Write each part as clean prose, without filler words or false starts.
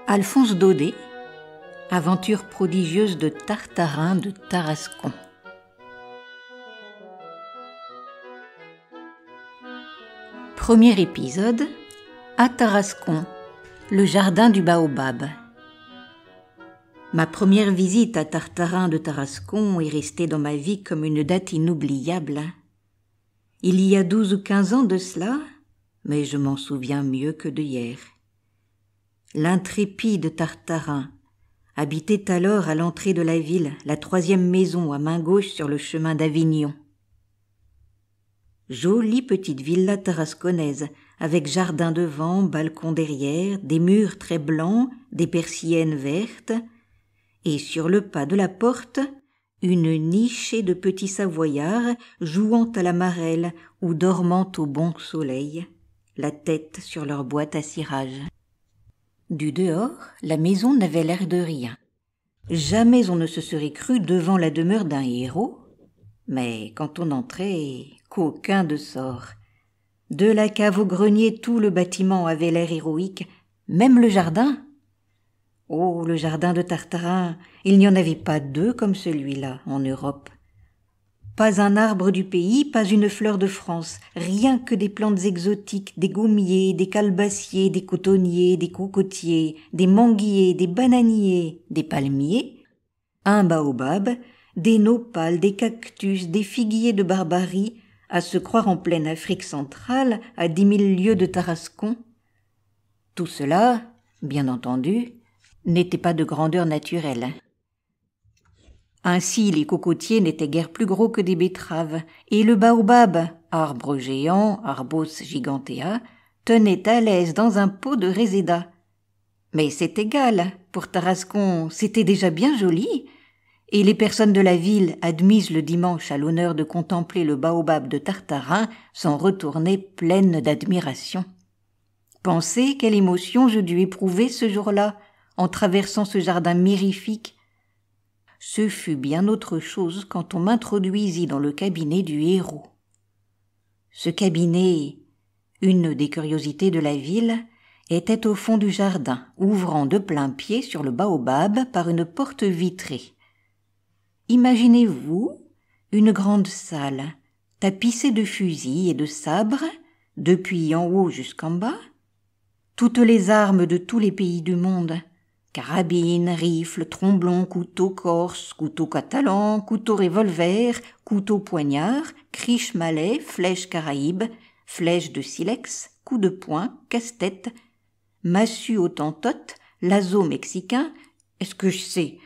Alphonse Daudet, aventure prodigieuse de Tartarin de Tarascon. Premier épisode, à Tarascon, le jardin du baobab. Ma première visite à Tartarin de Tarascon est restée dans ma vie comme une date inoubliable. Il y a 12 ou 15 ans de cela, mais je m'en souviens mieux que de hier. L'intrépide Tartarin habitait alors à l'entrée de la ville, la 3e maison à main gauche sur le chemin d'Avignon. Jolie petite villa tarasconnaise, avec jardin devant, balcon derrière, des murs très blancs, des persiennes vertes, et sur le pas de la porte, une nichée de petits savoyards jouant à la marelle ou dormant au bon soleil, la tête sur leur boîte à cirage. Du dehors, la maison n'avait l'air de rien. Jamais on ne se serait cru devant la demeure d'un héros, mais quand on entrait, qu'aucun de sort. De la cave au grenier, tout le bâtiment avait l'air héroïque, même le jardin. Oh, le jardin de Tartarin, il n'y en avait pas 2 comme celui-là en Europe. Pas un arbre du pays, pas une fleur de France, rien que des plantes exotiques, des gommiers, des calebassiers, des cotonniers, des cocotiers, des manguiers, des bananiers, des palmiers, un baobab, des nopals, des cactus, des figuiers de Barbarie, à se croire en pleine Afrique centrale, à 10 000 lieues de Tarascon. Tout cela, bien entendu, n'était pas de grandeur naturelle. Ainsi, les cocotiers n'étaient guère plus gros que des betteraves, et le baobab, arbre géant, Arbos gigantea, tenait à l'aise dans un pot de réséda. Mais c'est égal, pour Tarascon, c'était déjà bien joli, et les personnes de la ville, admises le dimanche à l'honneur de contempler le baobab de Tartarin, s'en retournaient pleines d'admiration. Pensez quelle émotion je dus éprouver ce jour-là, en traversant ce jardin mirifique. Ce fut bien autre chose quand on m'introduisit dans le cabinet du héros. Ce cabinet, une des curiosités de la ville, était au fond du jardin, ouvrant de plain-pied sur le baobab par une porte vitrée. Imaginez-vous une grande salle, tapissée de fusils et de sabres, depuis en haut jusqu'en bas, toutes les armes de tous les pays du monde, carabines, rifles, tromblons, couteaux corses, couteaux catalans, couteaux revolver, couteaux poignards, criches malais, flèches caraïbes, flèches de silex, coups de poing, casse-tête, massues autantotes, lazo mexicain, est-ce que je sais?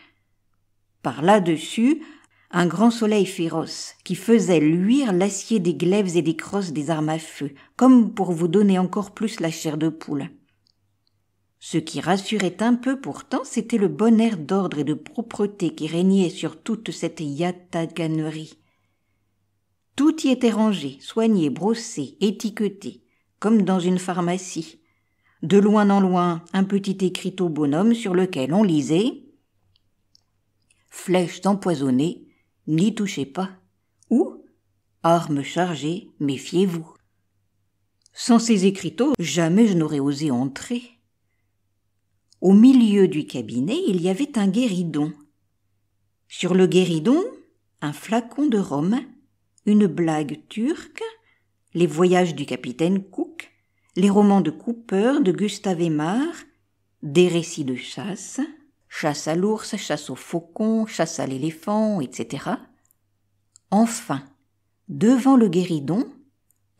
Par là-dessus, un grand soleil féroce qui faisait luire l'acier des glaives et des crosses des armes à feu, comme pour vous donner encore plus la chair de poule. Ce qui rassurait un peu pourtant, c'était le bon air d'ordre et de propreté qui régnait sur toute cette yataganerie. Tout y était rangé, soigné, brossé, étiqueté, comme dans une pharmacie. De loin en loin, un petit écriteau bonhomme sur lequel on lisait « Flèches empoisonnées, n'y touchez pas » ou « Armes chargées, méfiez-vous ». Sans ces écriteaux, jamais je n'aurais osé entrer. Au milieu du cabinet, il y avait un guéridon. Sur le guéridon, un flacon de rhum, une blague turque, les voyages du capitaine Cook, les romans de Cooper, de Gustave Aimard, des récits de chasse, chasse à l'ours, chasse au faucon, chasse à l'éléphant, etc. Enfin, devant le guéridon,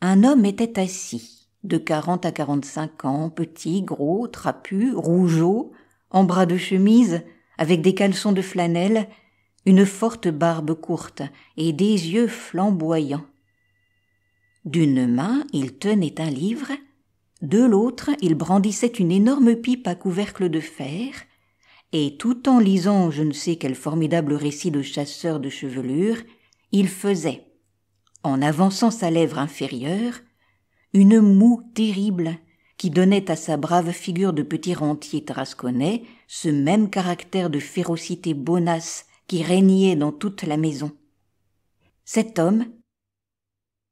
un homme était assis. De 40 à 45 ans, petit, gros, trapu, rougeau, en bras de chemise, avec des caleçons de flanelle, une forte barbe courte et des yeux flamboyants. D'une main, il tenait un livre, de l'autre, il brandissait une énorme pipe à couvercle de fer, et tout en lisant je ne sais quel formidable récit de chasseur de chevelure, il faisait, en avançant sa lèvre inférieure, une moue terrible qui donnait à sa brave figure de petit rentier tarasconnais ce même caractère de férocité bonasse qui régnait dans toute la maison. Cet homme,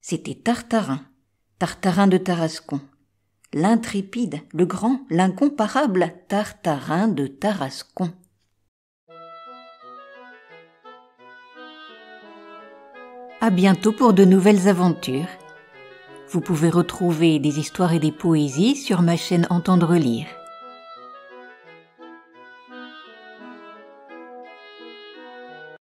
c'était Tartarin, Tartarin de Tarascon, l'intrépide, le grand, l'incomparable Tartarin de Tarascon. À bientôt pour de nouvelles aventures. Vous pouvez retrouver des histoires et des poésies sur ma chaîne Entendre lire.